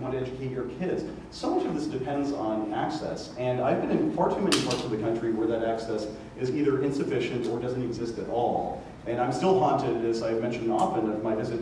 want to educate your kids. So much of this depends on access, and I've been in far too many parts of the country where that access is either insufficient or doesn't exist at all. And I'm still haunted, as I've mentioned often, of my visit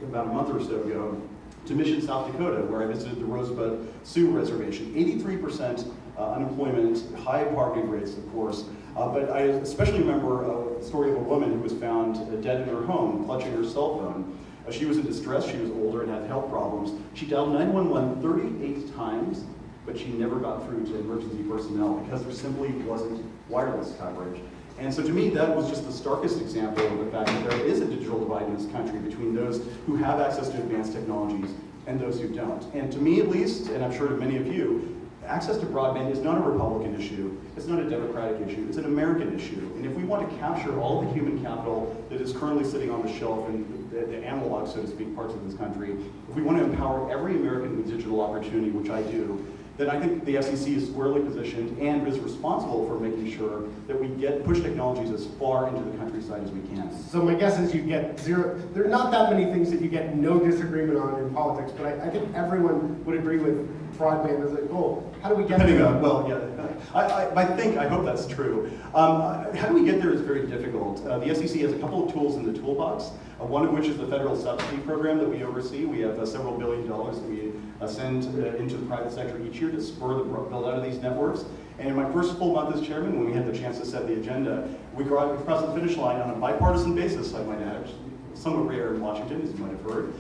about a month or so ago to Mission, South Dakota, where I visited the Rosebud Sioux Reservation. 83% unemployment, high poverty rates, of course. But I especially remember a story of a woman who was found dead in her home, clutching her cell phone. She was in distress, she was older and had health problems. She dialed 911 38 times, but she never got through to emergency personnel because there simply wasn't wireless coverage. And so to me, that was just the starkest example of the fact that there is a digital divide in this country between those who have access to advanced technologies and those who don't. And to me at least, and I'm sure to many of you, access to broadband is not a Republican issue, it's not a Democratic issue, it's an American issue. And if we want to capture all the human capital that is currently sitting on the shelf in the analog, so to speak, parts of this country, if we want to empower every American with digital opportunity, which I do, then I think the FCC is squarely positioned and is responsible for making sure that we push technologies as far into the countryside as we can. So my guess is you get zero. There are not that many things that you get no disagreement on in politics, but I think everyone would agree with broadband as a goal. How do we get there? Well, yeah, I hope that's true. How do we get there is very difficult. The FCC has a couple of tools in the toolbox, one of which is the federal subsidy program that we oversee. We have several $billion that we send into the private sector each year to spur the build out of these networks. And in my first full month as chairman, when we had the chance to set the agenda, we crossed the finish line on a bipartisan basis, I might add, somewhat rare in Washington, as you might have heard.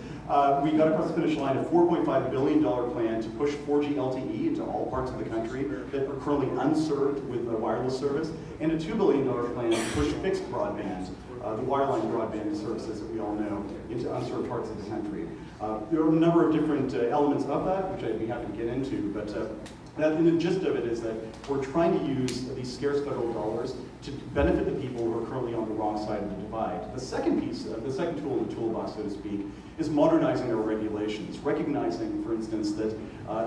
We got across the finish line a $4.5 billion plan to push 4G LTE into all parts of the country that are currently unserved with wireless service, and a $2 billion plan to push fixed broadband, the wireline broadband services that we all know, into unserved parts of the country. There are a number of different elements of that, which I'd be happy to get into, but the gist of it is that we're trying to use these scarce federal dollars to benefit the people who are currently on the wrong side of the divide. The second piece, the second tool in the toolbox, so to speak, is modernizing our regulations, recognizing, for instance, that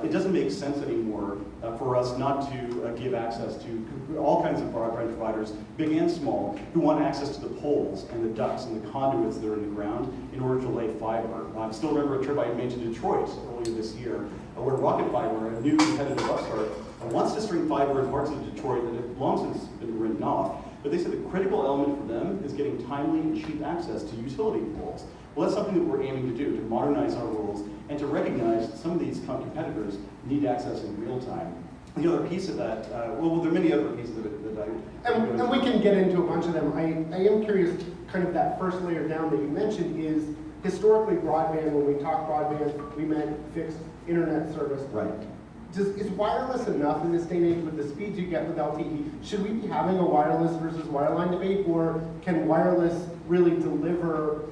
it doesn't make sense anymore for us not to give access to all kinds of broadband providers, big and small, who want access to the poles and the ducts and the conduits that are in the ground in order to lay fiber. I still remember a trip I made to Detroit earlier this year, where Rocket Fiber, a new competitive upstart, wants to string fiber in parts of Detroit that have long since been written off. But they said the critical element for them is getting timely and cheap access to utility poles. Well, that's something that we're aiming to do, to modernize our rules and to recognize that some of these competitors need access in real time. The other piece of that, well, there are many other pieces of it that I... And we can get into a bunch of them. I am curious, kind of that first layer down that you mentioned is historically broadband, when we talk broadband, we meant fixed internet service. Right. Is wireless enough in this day and age with the speeds you get with LTE? Should we be having a wireless versus wireline debate, or can wireless really deliver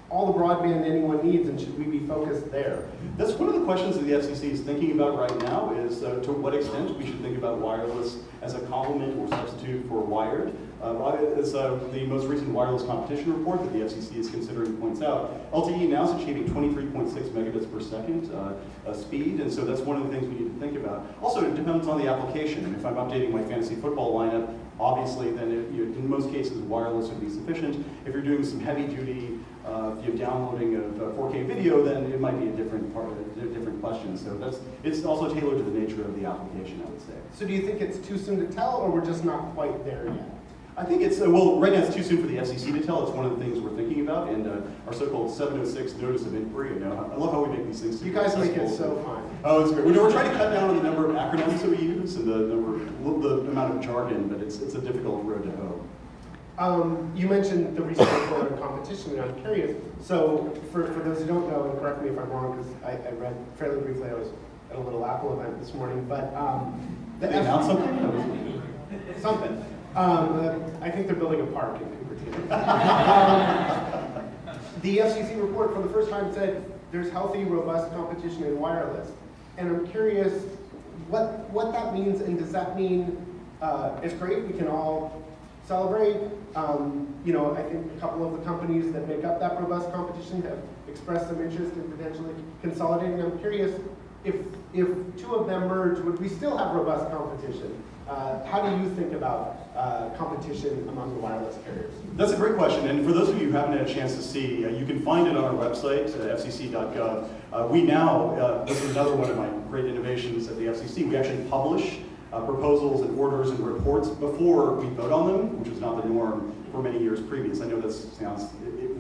all the broadband anyone needs, and should we be focused there? That's one of the questions that the FCC is thinking about right now, is to what extent we should think about wireless as a complement or substitute for wired. As the most recent wireless competition report that the FCC is considering points out, LTE now is achieving 23.6 megabits per second speed, and so that's one of the things we need to think about. Also, it depends on the application. And if I'm updating my fantasy football lineup, obviously then in most cases wireless would be sufficient. If you're doing some heavy duty downloading of 4K video, then it might be a different question. So it's also tailored to the nature of the application, I would say. So do you think it's too soon to tell, or we're just not quite there yet? I think it's, well, right now it's too soon for the FCC to tell. It's one of the things we're thinking about, and our so-called 706 notice of inquiry. I love how we make these things. You guys make it so fun. Oh, it's great. We're trying to cut down on the number of acronyms that we use and the amount of jargon, but it's a difficult road to hoe. You mentioned the recent report on competition, and I'm curious. So, for those who don't know, and correct me if I'm wrong, because I read fairly briefly. I was at a little Apple event this morning, but they announced something. Something. I think they're building a park in Cupertino. The FCC report, for the first time, said there's healthy, robust competition in wireless, and I'm curious what that means, and does that mean it's great? We can all celebrate. I think a couple of the companies that make up that robust competition have expressed some interest in potentially consolidating. I'm curious, if two of them merge, would we still have robust competition? How do you think about competition among the wireless carriers? That's a great question, and for those of you who haven't had a chance to see, you can find it on our website, fcc.gov. We now, this is another one of my great innovations at the FCC, we actually publish proposals and orders and reports before we vote on them, which was not the norm for many years previous. I know this sounds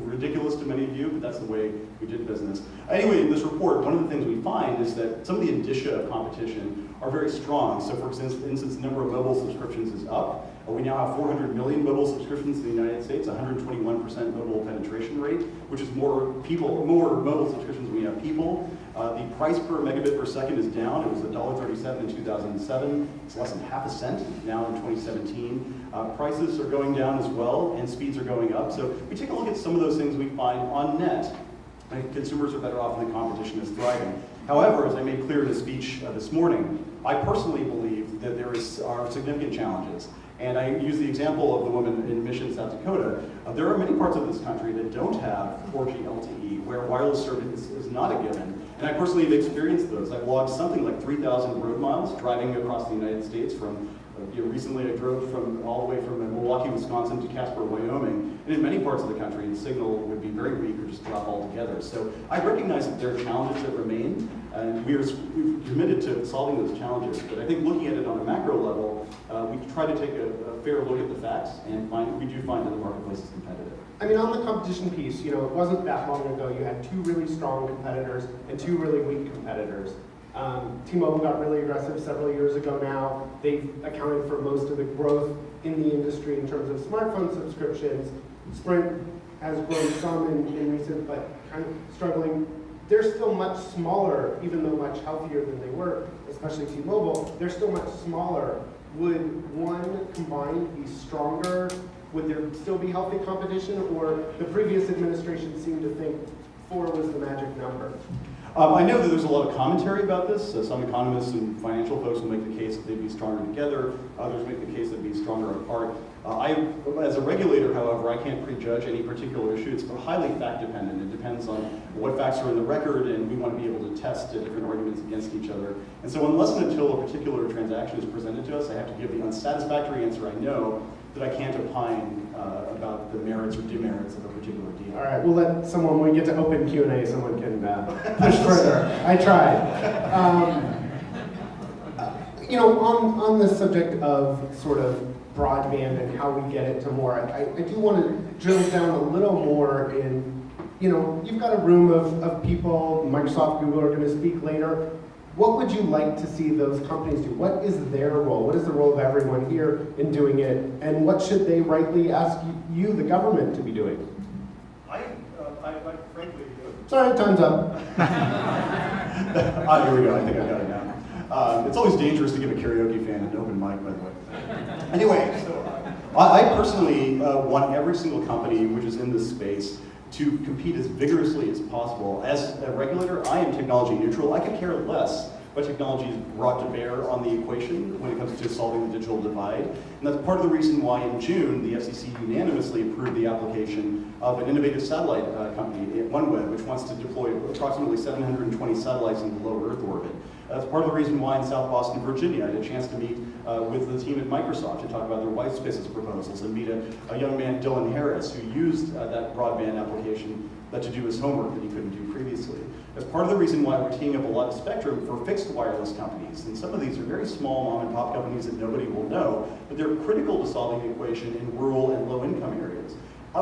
ridiculous to many of you, but that's the way we did business. Anyway, in this report, one of the things we find is that some of the indicia of competition are very strong. So for instance, the number of mobile subscriptions is up. We now have 400 million mobile subscriptions in the United States, 121% mobile penetration rate, which is more mobile subscriptions than we have people. The price per megabit per second is down. It was $1.37 in 2007. It's less than half a cent now in 2017. Prices are going down as well, and speeds are going up. So we take a look at some of those things we find on net. Consumers are better off and the competition is thriving. However, as I made clear in a speech this morning, I personally believe that there are significant challenges. And I use the example of the woman in Mission, South Dakota. There are many parts of this country that don't have 4G LTE, where wireless service is not a given. And I personally have experienced those. I've logged something like 3,000 road miles driving across the United States from, recently I drove from all the way from Milwaukee, Wisconsin to Casper, Wyoming. And in many parts of the country, the signal would be very weak or just drop altogether. So I recognize that there are challenges that remain, and we're committed to solving those challenges. But I think looking at it on a macro level, we try to take a fair look at the facts and we do find that the marketplace is competitive. I mean, on the competition piece, it wasn't that long ago you had two really strong competitors and two really weak competitors. T-Mobile got really aggressive several years ago now. They've accounted for most of the growth in the industry in terms of smartphone subscriptions. Sprint has grown some in recent, but kind of struggling. They're still much smaller, even though much healthier than they were, especially T-Mobile. They're still much smaller. Would one combined be stronger? Would there still be healthy competition? Or the previous administration seemed to think 4 was the magic number? I know that there's a lot of commentary about this. Some economists and financial folks will make the case that they'd be stronger together. Others make the case that they'd be stronger apart. As a regulator, however, I can't prejudge any particular issue. It's highly fact-dependent. It depends on what facts are in the record, and we want to be able to test different arguments against each other. And so unless and until a particular transaction is presented to us, I have to give the unsatisfactory answer I know that I can't opine about the merits or demerits of a particular deal. All right, we'll let someone, when we get to open Q&A, someone can push further. I tried. On the subject of sort of broadband and how we get it to more, I do want to drill down a little more in, you've got a room of people, Microsoft, Google are going to speak later. What would you like to see those companies do? What is their role? What is the role of everyone here in doing it? And what should they rightly ask you, the government, to be doing? I frankly... Sorry, time's up. Here we go. I think I got it now. It's always dangerous to give a karaoke fan an open mic, by the way. Anyway, so I personally want every single company which is in this space to compete as vigorously as possible. As a regulator, I am technology neutral. I could care less what technology is brought to bear on the equation when it comes to solving the digital divide. And that's part of the reason why in June, the FCC unanimously approved the application of an innovative satellite company, OneWeb, which wants to deploy approximately 720 satellites into low Earth orbit. That's part of the reason why in South Boston, Virginia, I had a chance to meet with the team at Microsoft to talk about their white spaces proposals and meet a young man, Dylan Harris, who used that broadband application to do his homework that he couldn't do previously. That's part of the reason why we're teeing up a lot of spectrum for fixed wireless companies. And some of these are very small mom and pop companies that nobody will know, but they're critical to solving the equation in rural and low income areas.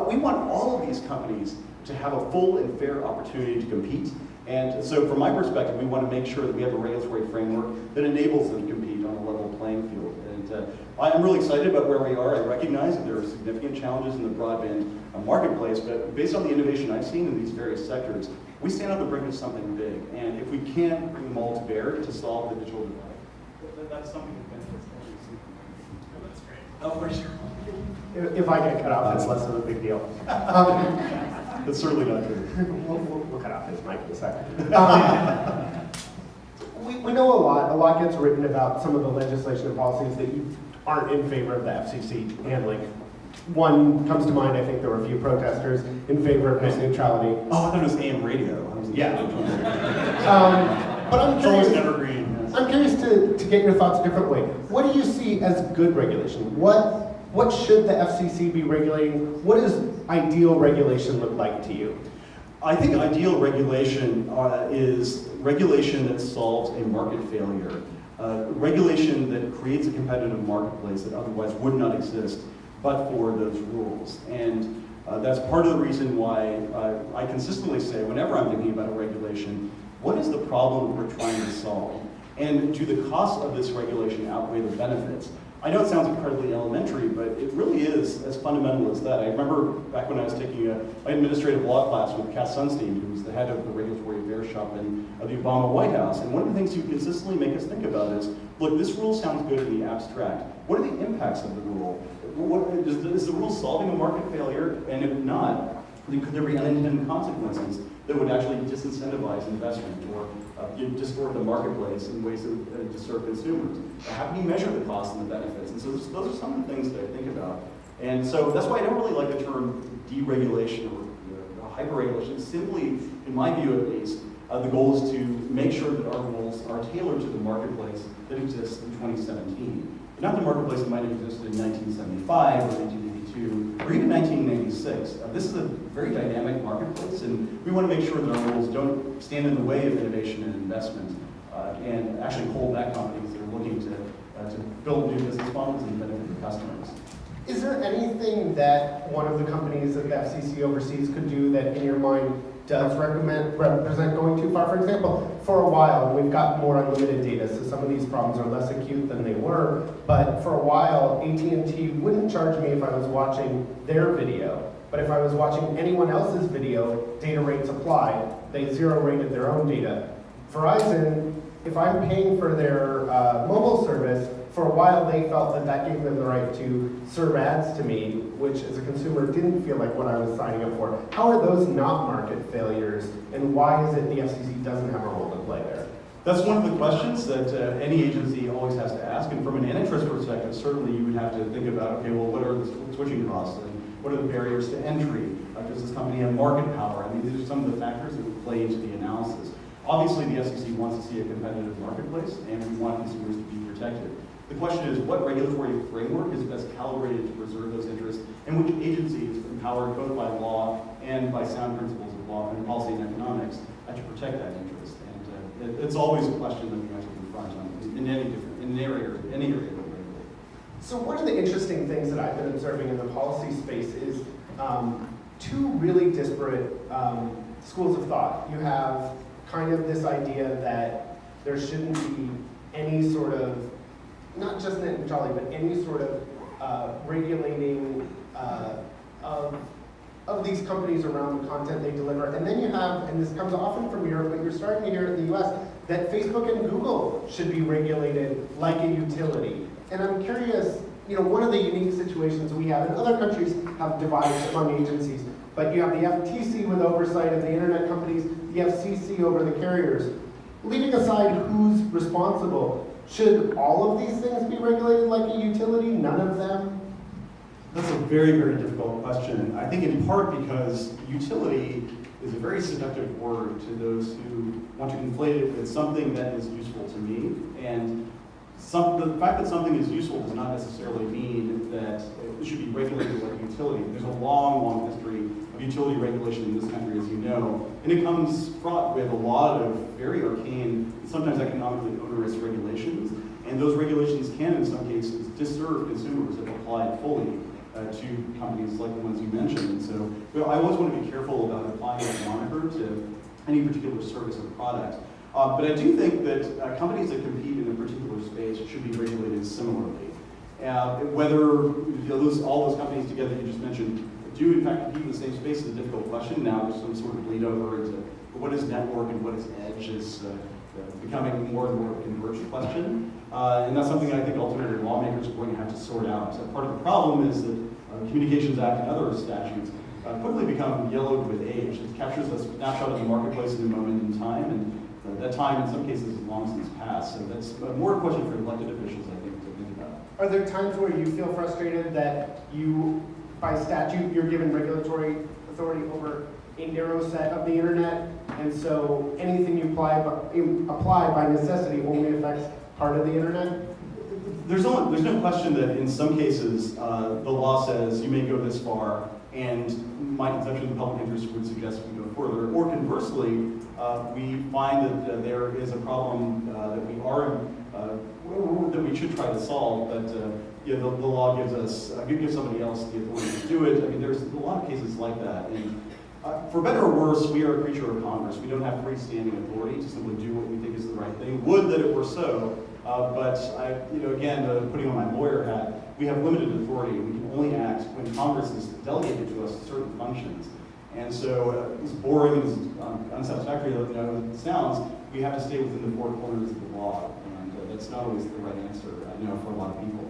We want all of these companies to have a full and fair opportunity to compete. And so from my perspective, we want to make sure that we have a regulatory framework that enables them to compete on a level playing field. And I'm really excited about where we are. I recognize that there are significant challenges in the broadband marketplace, but based on the innovation I've seen in these various sectors, we stand on the brink of something big. And if we can't bring them all to bear to solve the digital divide, that's something that benefits every single company. That's great. Oh, for sure. If I get cut off, it's less of a big deal. That's certainly not true. We'll cut off his mic in a second. We know a lot gets written about some of the legislation and policies that you aren't in favor of the FCC handling. One comes to mind, I think there were a few protesters in favor of net neutrality. Oh, I thought it was AM radio. Yeah. But I'm It's always curious, an evergreen. Yes. I'm curious to get your thoughts a different way. What do you see as good regulation? What should the FCC be regulating? What does ideal regulation look like to you? I think ideal regulation is regulation that solves a market failure, regulation that creates a competitive marketplace that otherwise would not exist but for those rules. And that's part of the reason why I consistently say, whenever I'm thinking about a regulation, what is the problem we're trying to solve? And do the costs of this regulation outweigh the benefits? I know it sounds incredibly elementary, but it really is as fundamental as that. I remember back when I was taking an administrative law class with Cass Sunstein, who was the head of the regulatory affairs shop in the Obama White House. And one of the things you consistently make us think about is, look, this rule sounds good in the abstract. What are the impacts of the rule? Is the rule solving a market failure? And if not, could there be unintended consequences that would actually disincentivize investment or distort the marketplace in ways that would disturb consumers? How can you measure the costs and the benefits? And so those are some of the things that I think about. And so that's why I don't really like the term deregulation or hyper-regulation. Simply, in my view at least, the goal is to make sure that our rules are tailored to the marketplace that exists in 2017. Not the marketplace that might have existed in 1975 or 1982 or even 1996. This is a very dynamic marketplace, and we want to make sure that our rules don't stand in the way of innovation and investment and actually hold back companies that are looking to build new business models and benefit their customers. Is there anything that one of the companies that the FCC oversees could do that, in your mind, does represent going too far? For example, for a while, we've got more unlimited data, so some of these problems are less acute than they were, but for a while, AT&T wouldn't charge me if I was watching their video, but if I was watching anyone else's video, data rates applied. They zero-rated their own data. Verizon, if I'm paying for their mobile service, for a while they felt that that gave them the right to serve ads to me, which as a consumer didn't feel like what I was signing up for. How are those not market failures, and why is it the FCC doesn't have a role to play there? That's one of the questions that any agency always has to ask, and from an antitrust perspective, certainly you would have to think about, okay, well, what are the switching costs, and what are the barriers to entry? Does this company have market power? I mean, these are some of the factors that would play into the analysis. Obviously, the FCC wants to see a competitive marketplace, and we want consumers to be protected. The question is, what regulatory framework is best calibrated to preserve those interests, and which agency is empowered both by law and by sound principles of law and policy and economics to protect that interest? And it's always a question that we have to confront in any area that we regulate. So one of the interesting things that I've been observing in the policy space is two really disparate schools of thought. You have kind of this idea that there shouldn't be any sort of, not just net neutrality, but any sort of regulating of these companies around the content they deliver. And then you have, and this comes often from Europe, but you're starting to hear it in the US, that Facebook and Google should be regulated like a utility. And I'm curious, one of the unique situations we have, and other countries have divides among agencies, but you have the FTC with oversight of the internet companies, the FCC over the carriers. Leaving aside who's responsible, should all of these things be regulated like a utility? None of them? That's a very, very difficult question. I think in part because utility is a very seductive word to those who want to conflate it with something that is useful to me. And the fact that something is useful does not necessarily mean that it should be regulated like a utility. There's a long, long history of utility regulation in this country, as you know, and it comes fraught with a lot of very arcane, sometimes economically onerous regulations, and those regulations can, in some cases, disserve consumers if applied fully to companies like the ones you mentioned. And so I always want to be careful about applying that moniker to any particular service or product. But I do think that companies that compete in a particular space should be regulated similarly. Whether all those companies together you just mentioned do in fact compete in the same space is a difficult question. Now there's some sort of bleed over into what is network and what is edge is becoming more and more of a converged question. And that's something I think ultimately lawmakers are going to have to sort out. So part of the problem is that Communications Act and other statutes quickly become yellowed with age. It captures a snapshot of the marketplace in a moment in time, and that time in some cases is long since passed. So that's more a question for elected officials, I think, to think about. Are there times where you feel frustrated that you, by statute, you're given regulatory authority over a narrow set of the internet, And so anything you apply by necessity only affects part of the internet? There's no question that in some cases, the law says you may go this far, and my conception of the public interest would suggest we go further. Or conversely, we find that there is a problem that we should try to solve, but the law gives somebody else the authority to do it. I mean, there's a lot of cases like that. And for better or worse, we are a creature of Congress. We don't have freestanding authority to simply do what we think is the right thing. Would that it were so, but again, putting on my lawyer hat, we have limited authority. We can only act when Congress has delegated to us certain functions. And so, as boring and as unsatisfactory as it sounds, we have to stay within the four corners of the law, and that's not always the right answer, I know, for a lot of people.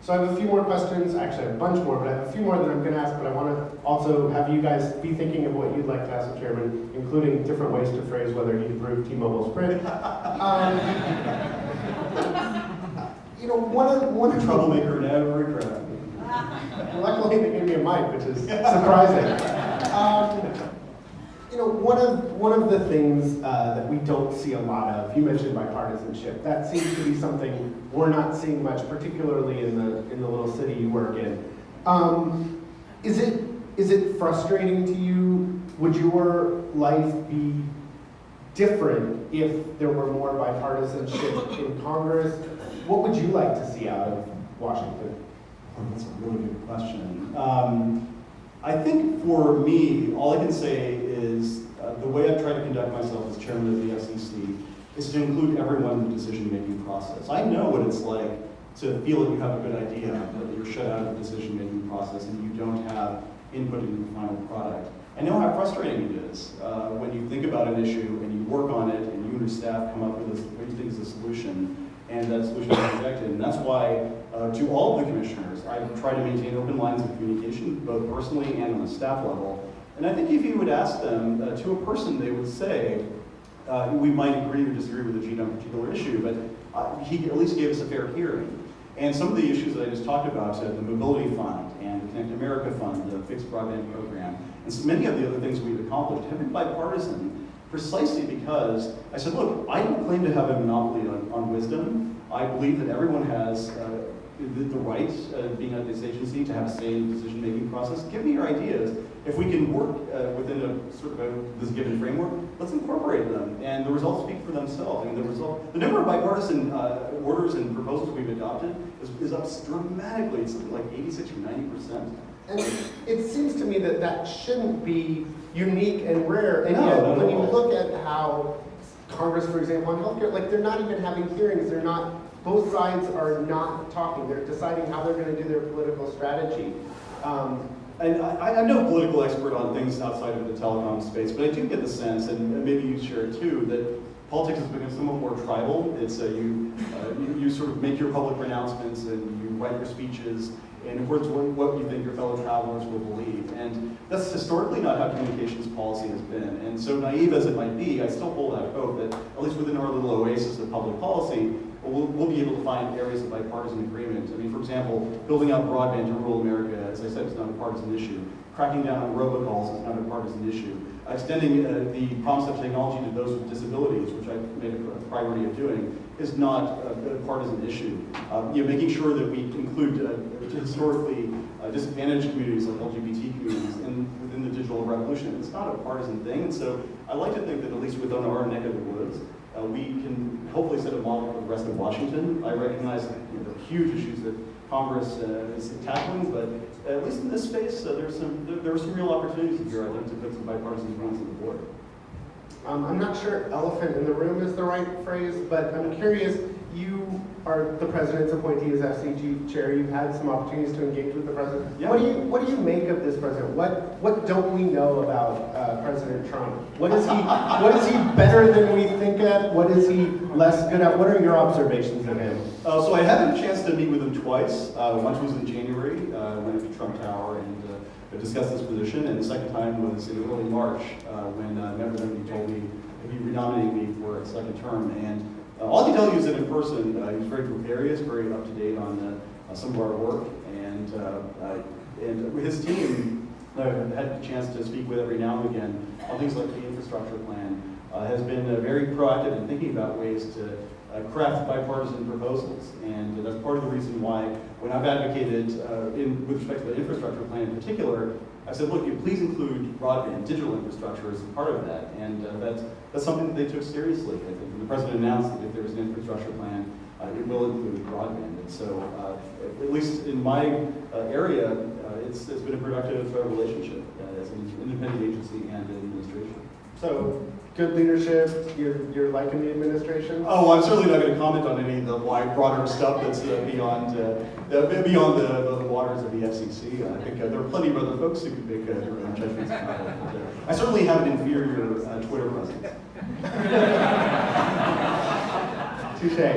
So I have a few more questions. Actually, I have a bunch more, but I have a few more that I'm going to ask, but I want to also have you guys be thinking of what you'd like to ask the chairman, including different ways to phrase whether you'd approve T-Mobile Sprint. One of troublemaker in every crowd. Luckily, they gave me a mic, which is surprising. One of the things that we don't see a lot of, you mentioned bipartisanship. That seems to be something we're not seeing much, particularly in the little city you work in. Is it frustrating to you? Would your life be different if there were more bipartisanship in Congress? What would you like to see out of Washington? That's a really good question. I think for me, all I can say is the way I've tried to conduct myself as chairman of the FCC is to include everyone in the decision-making process. I know what it's like to feel that you have a good idea, but you're shut out of the decision-making process and you don't have input into the final product. I know how frustrating it is when you think about an issue and you work on it and you and your staff come up with what you think is a solution, and that solution is rejected. And that's why, to all of the commissioners, I try to maintain open lines of communication, both personally and on a staff level. And I think if you would ask them, to a person, they would say, we might agree or disagree with the Gene on a particular issue, but he at least gave us a fair hearing. And some of the issues that I just talked about, the Mobility Fund and the Connect America Fund, the Fixed Broadband Program, and so many of the other things we've accomplished have been bipartisan, precisely because I said, look, I don't claim to have a monopoly on wisdom. I believe that everyone has the right, being at this agency, to have a say in the decision-making process. Give me your ideas. If we can work within a sort of this given framework, let's incorporate them. And the results speak for themselves. I mean, the number of bipartisan orders and proposals we've adopted is up dramatically. It's something like 86 or 90%. And it seems to me that that shouldn't be unique and rare. And yet, when you look at how Congress, for example, on healthcare, like they're not even having hearings. They're not. Both sides are not talking. They're deciding how they're going to do their political strategy. And I'm no political expert on things outside of the telecom space, but I do get the sense, and maybe you share it too, that politics has become somewhat more tribal. It's you sort of make your public pronouncements and you write your speeches in accordance with what you think your fellow travelers will believe. And that's historically not how communications policy has been. And so naive as it might be, I still hold out hope that, at least within our little oasis of public policy, we'll be able to find areas of bipartisan agreement. I mean, for example, building out broadband to rural America, as I said, is not a partisan issue. Cracking down on robocalls is not a partisan issue. Extending the promise of technology to those with disabilities, which I've made a priority of doing, is not a partisan issue. Making sure that we include historically disadvantaged communities like LGBT communities within the digital revolution, it's not a partisan thing. And so I like to think that at least within our neck of the woods, we can hopefully set a model for the rest of Washington. I recognize the huge issues that Congress is tackling, but at least in this space, there are some real opportunities here, I think, to put some bipartisan points on the board. I'm not sure elephant in the room is the right phrase, but I'm curious, you are the president's appointee as FCC chair. You've had some opportunities to engage with the president. Yeah. What do you make of this president? What don't we know about President Trump? What is he better than we think at? What is he less good at? What are your observations of him? So I had a chance to meet with him twice. Once was in January, went up to Trump Tower and discussed this position, and the second time was in early March when I met with him. He told me he'd be renominating me for a second term. And all I can tell you is that in person, he was very gregarious, very up to date on some of our work, and his team had the chance to speak with every now and again on things like the infrastructure plan, has been very proactive in thinking about ways to craft bipartisan proposals. And that's part of the reason why, when I've advocated, with respect to the infrastructure plan in particular, I said, look, please include broadband, digital infrastructure as a part of that. And that's something that they took seriously. I think when the president announced that if there's an infrastructure plan, it will include broadband. And so, at least in my area, it's been a productive relationship as an independent agency and an administration. So, good leadership, you're liking the administration? Oh, I'm certainly not going to comment on any of the broader stuff that's beyond the waters of the FCC. I think there are plenty of other folks who can make their own judgments about it. I certainly have an inferior Twitter presence. Touche.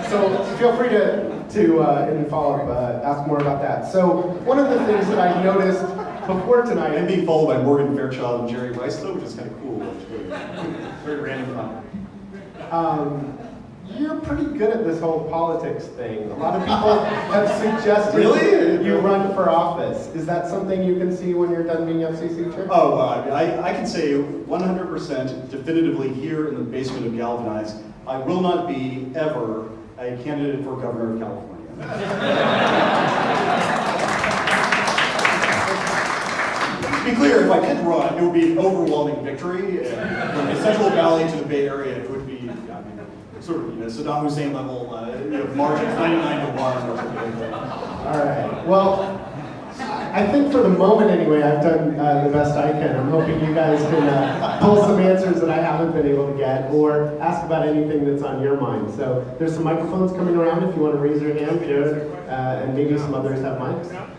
So feel free to in the follow-up, ask more about that. So one of the things that I noticed before tonight... I'm being followed by Morgan Fairchild and Jerry Rice, though, which is kind of cool. Very random fun. You're pretty good at this whole politics thing. A lot of people have suggested really? You run for office. Is that something you can see when you're done being FCC chair? Oh, I can say 100% definitively here in the basement of Galvanize, I will not be ever a candidate for governor of California. To be clear, if I did run, it would be an overwhelming victory. From the Central Valley to the Bay Area, it would be sort of Saddam Hussein level margin, 99 to 1 or something like that. All right. Well, I think for the moment anyway, I've done the best I can. I'm hoping you guys can pull some answers that I haven't been able to get, or ask about anything that's on your mind. So there's some microphones coming around if you want to raise your hand, Jared, and maybe some others have mics.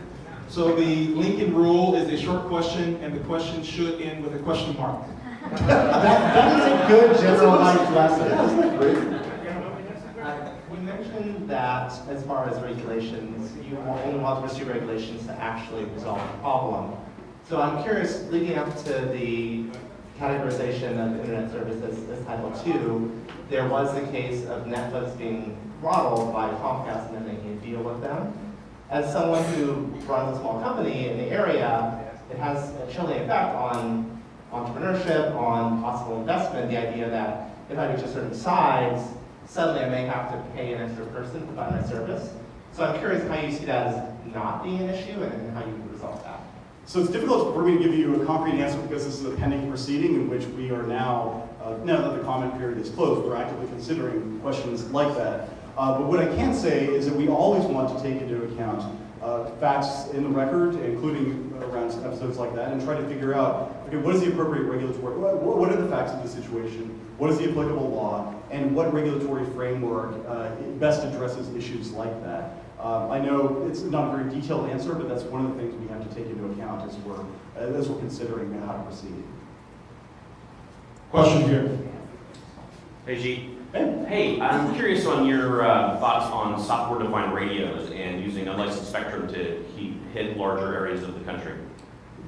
So the Lincoln rule is a short question, and the question should end with a question mark. That is a good general life lesson. Yeah, isn't that great? You mentioned that as far as regulations, you only want to pursue regulations to actually resolve the problem. So I'm curious, leading up to the categorization of internet services as Title II, there was the case of Netflix being throttled by Comcast and then making a deal with them. As someone who runs a small company in the area, it has a chilling effect on entrepreneurship, on possible investment, the idea that if I reach a certain size, suddenly I may have to pay an extra person to provide my service. So I'm curious how you see that as not being an issue and how you would resolve that. So it's difficult for me to give you a concrete answer because this is a pending proceeding in which we are now that the comment period is closed, we're actively considering questions like that. But what I can say is that we always want to take into account facts in the record, including around episodes like that, and try to figure out, okay, what is the appropriate regulatory, what are the facts of the situation, what is the applicable law, and what regulatory framework best addresses issues like that. I know it's not a very detailed answer, but that's one of the things we have to take into account as we're considering how to proceed. Question here. Hey, G. Hey. Hey, I'm curious on your thoughts on software-defined radios and using unlicensed spectrum to hit larger areas of the country.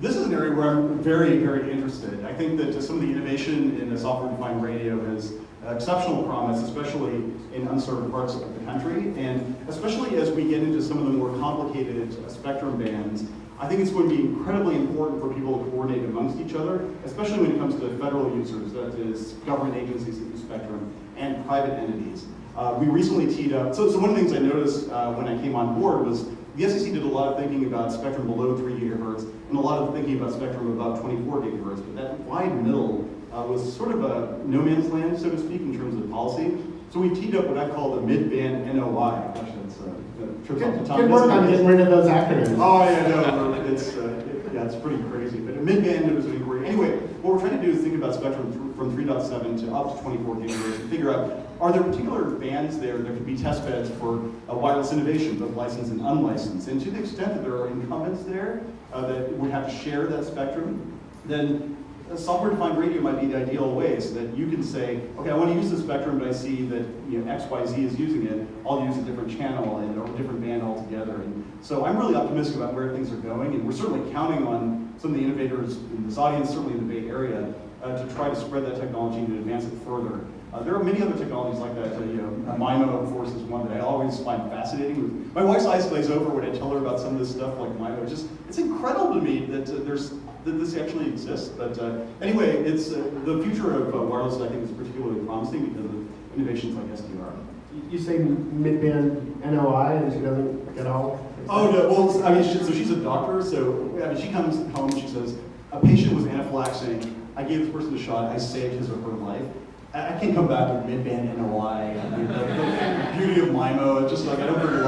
This is an area where I'm very, very interested. I think that some of the innovation in the software-defined radio has exceptional promise, especially in unserved parts of the country, and especially as we get into some of the more complicated spectrum bands. I think it's going to be incredibly important for people to coordinate amongst each other, especially when it comes to federal users, that is, government agencies that use spectrum, and private entities. We recently teed up, so one of the things I noticed when I came on board was the FCC did a lot of thinking about spectrum below 3 gigahertz and a lot of thinking about spectrum above 24 gigahertz, but that wide middle was sort of a no man's land, so to speak, in terms of policy. So we teed up what I call the mid-band NOI. Gosh, that's trips off the top. Good work on getting rid of those acronyms. Oh yeah, no, it's pretty crazy. But a mid-band was an inquiry. Anyway, what we're trying to do is think about spectrum from 3.7 to up to 24 gigahertz and figure out, are there particular bands there that could be test beds for wireless innovation, both licensed and unlicensed? And to the extent that there are incumbents there that would have to share that spectrum, then a software-defined radio might be the ideal way so that you can say, okay, I want to use the spectrum, but I see that XYZ is using it. I'll use a different channel or a different band altogether. And so I'm really optimistic about where things are going, and we're certainly counting on some of the innovators in this audience, certainly in the Bay Area, to try to spread that technology and to advance it further. There are many other technologies like that. MIMO, of course, is one that I always find fascinating. My wife's eyes glaze over when I tell her about some of this stuff like MIMO. It's incredible to me that there's that this actually exists. But anyway, it's the future of wireless, I think, is particularly promising because of innovations like SDR. You say mid-band NOI and she doesn't get all? Oh, no, well, I mean, so she's a doctor, so I mean, she comes home, she says, a patient was anaphylaxing, I gave this person a shot, I saved his or her life. I can't come back with mid-band NOI, I mean, the beauty of MIMO, it's just like, I don't bring